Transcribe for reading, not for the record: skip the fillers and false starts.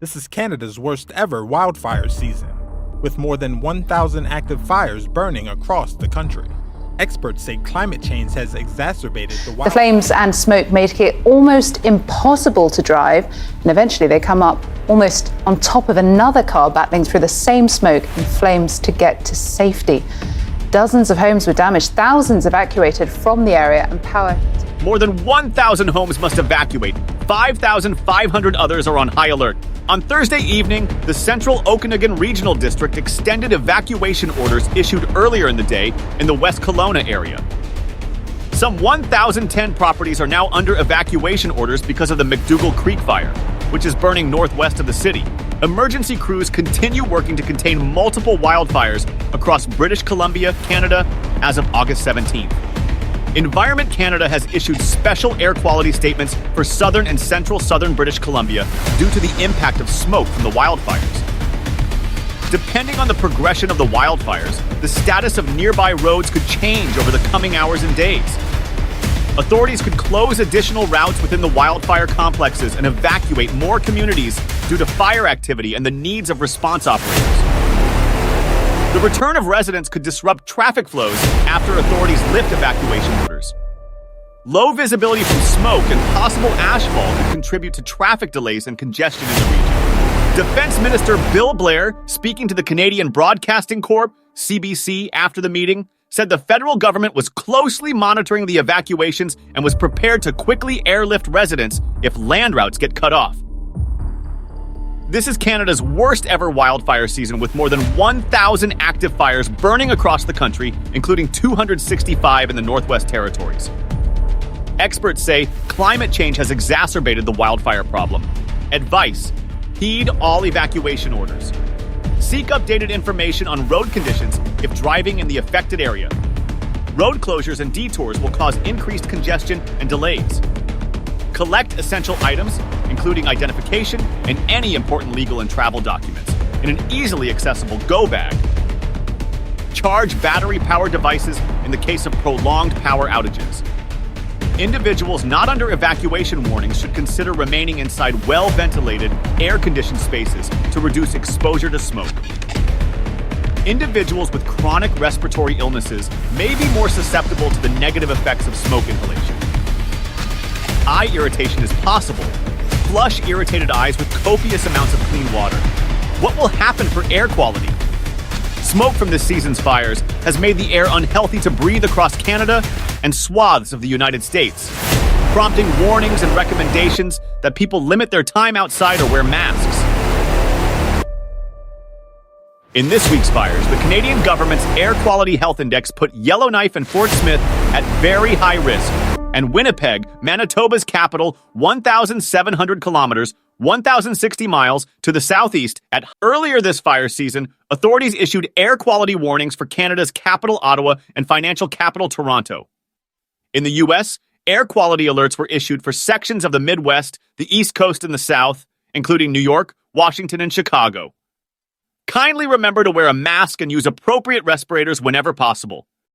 This is Canada's worst ever wildfire season, with more than 1,000 active fires burning across the country. Experts say climate change has exacerbated the wildfire. The flames and smoke make it almost impossible to drive, and eventually they come up almost on top of another car battling through the same smoke and flames to get to safety. Dozens of homes were damaged, thousands evacuated from the area, and power. More than 1,000 homes must evacuate. 5,500 others are on high alert. On Thursday evening, the Central Okanagan Regional District extended evacuation orders issued earlier in the day in the West Kelowna area. Some 1,010 properties are now under evacuation orders because of the McDougall Creek fire, which is burning northwest of the city. Emergency crews continue working to contain multiple wildfires across British Columbia, Canada, as of August 17th. Environment Canada has issued special air quality statements for southern and central southern British Columbia due to the impact of smoke from the wildfires. Depending on the progression of the wildfires, the status of nearby roads could change over the coming hours and days. Authorities could close additional routes within the wildfire complexes and evacuate more communities due to fire activity and the needs of response operators. The return of residents could disrupt traffic flows after authorities lift evacuation orders. Low visibility from smoke and possible ashfall could contribute to traffic delays and congestion in the region. Defense Minister Bill Blair, speaking to the Canadian Broadcasting Corp, CBC, after the meeting, said the federal government was closely monitoring the evacuations and was prepared to quickly airlift residents if land routes get cut off. This is Canada's worst ever wildfire season, with more than 1,000 active fires burning across the country, including 265 in the Northwest Territories. Experts say climate change has exacerbated the wildfire problem. Advice: heed all evacuation orders. Seek updated information on road conditions if driving in the affected area. Road closures and detours will cause increased congestion and delays. Collect essential items, including identification and any important legal and travel documents, in an easily accessible go bag. Charge battery-powered devices in the case of prolonged power outages. Individuals not under evacuation warnings should consider remaining inside well-ventilated, air-conditioned spaces to reduce exposure to smoke. Individuals with chronic respiratory illnesses may be more susceptible to the negative effects of smoke inhalation. Eye irritation is possible. Flush irritated eyes with copious amounts of clean water. What will happen for air quality? Smoke from this season's fires has made the air unhealthy to breathe across Canada and swaths of the United States, prompting warnings and recommendations that people limit their time outside or wear masks. In this week's fires, the Canadian government's Air Quality Health Index put Yellowknife and Fort Smith at very high risk, and Winnipeg, Manitoba's capital, 1,700 kilometers, 1,060 miles to the southeast. Earlier this fire season, authorities issued air quality warnings for Canada's capital, Ottawa, and financial capital, Toronto. In the U.S., air quality alerts were issued for sections of the Midwest, the East Coast, and the South, including New York, Washington, and Chicago. Kindly remember to wear a mask and use appropriate respirators whenever possible.